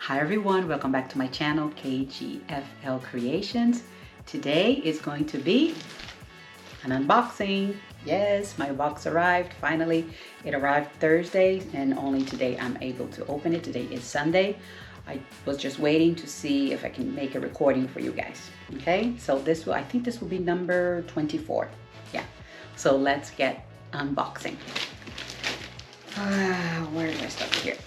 Hi everyone, welcome back to my channel, KGFL Creations. Today is going to be an unboxing. Yes, my box arrived finally. It arrived Thursday and only today I'm able to open it. Today is Sunday. I was just waiting to see if I can make a recording for you guys. Okay, so I think this will be number 24. Yeah, so let's get unboxing. Where do I start here?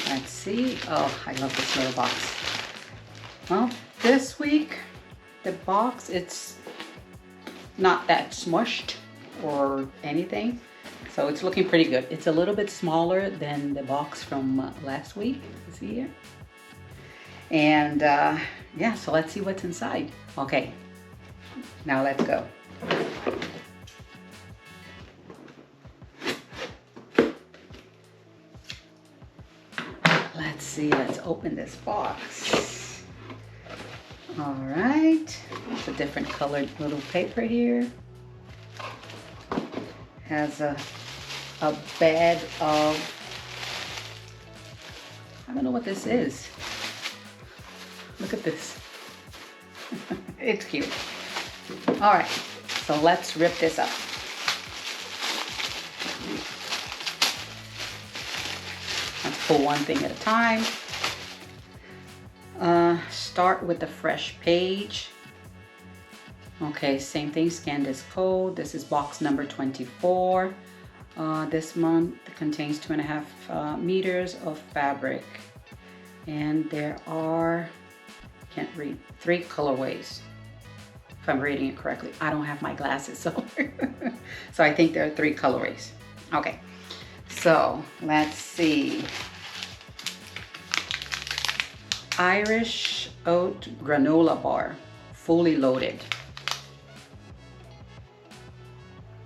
Let's see. Oh, I love this little box. Well, this week, the box, it's not that smushed or anything. So it's looking pretty good. It's a little bit smaller than the box from last week. You see here? And yeah, so let's see what's inside. Okay, now let's go. Let's see, let's open this box. All right, it's a different colored little paper here. Has a bed of, I don't know what this is. Look at this. It's cute. All right, so let's rip this up. Let's pull one thing at a time. Start with the fresh page. Okay, same thing, scan this code. This is box number 24. This month contains 2.5 meters of fabric. And there are, can't read, 3 colorways. If I'm reading it correctly. I don't have my glasses, so so I think there are 3 colorways. Okay, so let's see. Irish oat granola bar, fully loaded.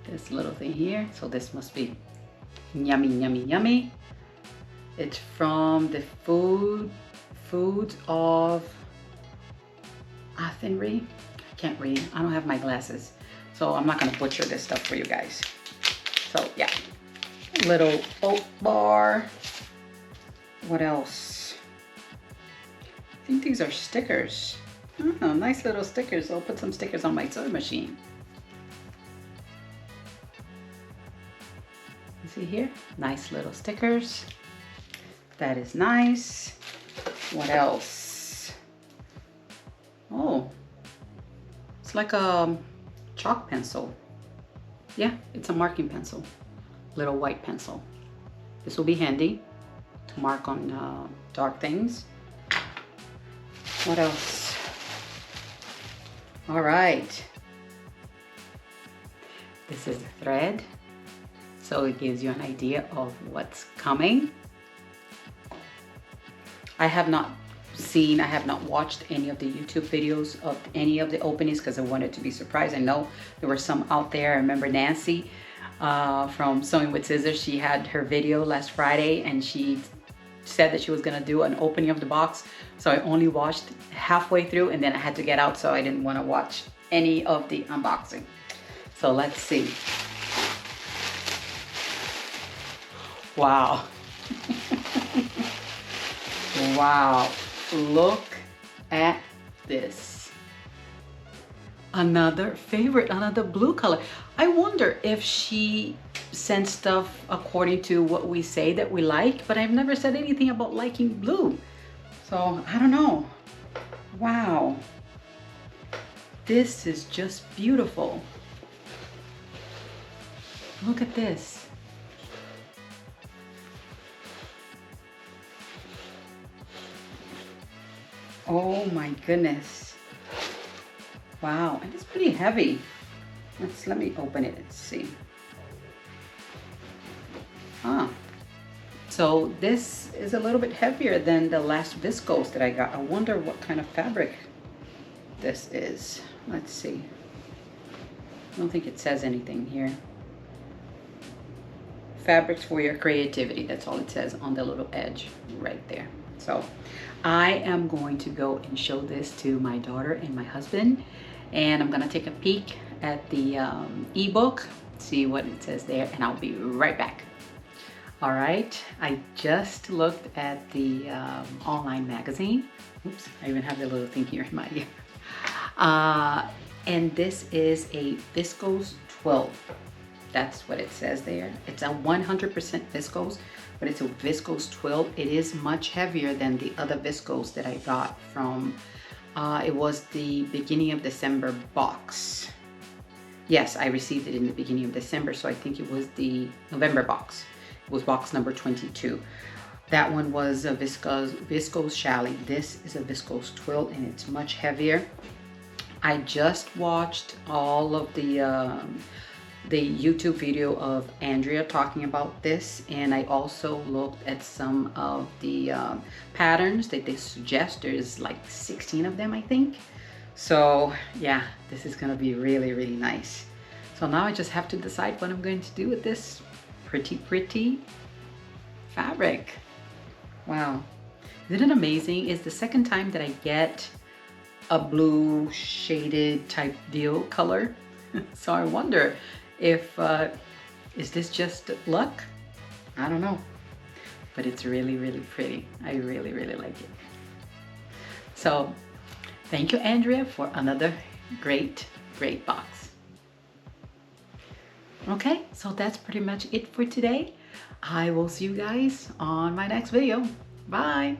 This little thing here, so this must be yummy, yummy, yummy. It's from the Foods of Athenry. I can't read, I don't have my glasses, so I'm not gonna butcher this stuff for you guys. So yeah, little oat bar. What else? I think these are stickers. Oh, nice little stickers. I'll put some stickers on my sewing machine. You see here? Nice little stickers. That is nice. What else? Oh, it's like a chalk pencil. Yeah, it's a marking pencil. Little white pencil. This will be handy to mark on dark things. What else? All right. This is the thread. So it gives you an idea of what's coming. I have not watched any of the YouTube videos of any of the openings because I wanted to be surprised. I know there were some out there. I remember Nancy from Sewing with Scissors. She had her video last Friday and she said that she was gonna do an opening of the box. So I only watched halfway through and then I had to get out, so I didn't want to watch any of the unboxing. So let's see. Wow. Wow, look at this. Another favorite, another blue color. I wonder if she sends stuff according to what we say that we like, but I've never said anything about liking blue. So I don't know. Wow. This is just beautiful. Look at this. Oh my goodness. Wow, and it's pretty heavy. Let me open it and see. So this is a little bit heavier than the last viscose that I got. I wonder what kind of fabric this is. Let's see. I don't think it says anything here. Fabrics for your creativity. That's all it says on the little edge right there. So I am going to go and show this to my daughter and my husband, and I'm gonna take a peek at the ebook, see what it says there, and I'll be right back. All right, I just looked at the online magazine. Oops, I even have the little thing here in my ear. And this is a viscose 12. That's what it says there. It's a 100% viscose, but it's a viscose 12. It is much heavier than the other viscose that I got from, it was the beginning of December box. Yes, I received it in the beginning of December, so I think it was the November box. It was box number 22. That one was a viscose chalet. This is a viscose 12 and it's much heavier. I just watched all of the YouTube video of Andrea talking about this, and I also looked at some of the patterns that they suggest. There's like 16 of them, I think. So yeah, this is gonna be really, really nice. So now I just have to decide what I'm going to do with this pretty fabric. Wow, isn't it amazing? It's the second time that I get a blue shaded type deal color. So I wonder if, is this just luck? I don't know, but it's really, really pretty. I really, really like it. So thank you, Andrea, for another great box. Okay, so that's pretty much it for today. I will see you guys on my next video. Bye.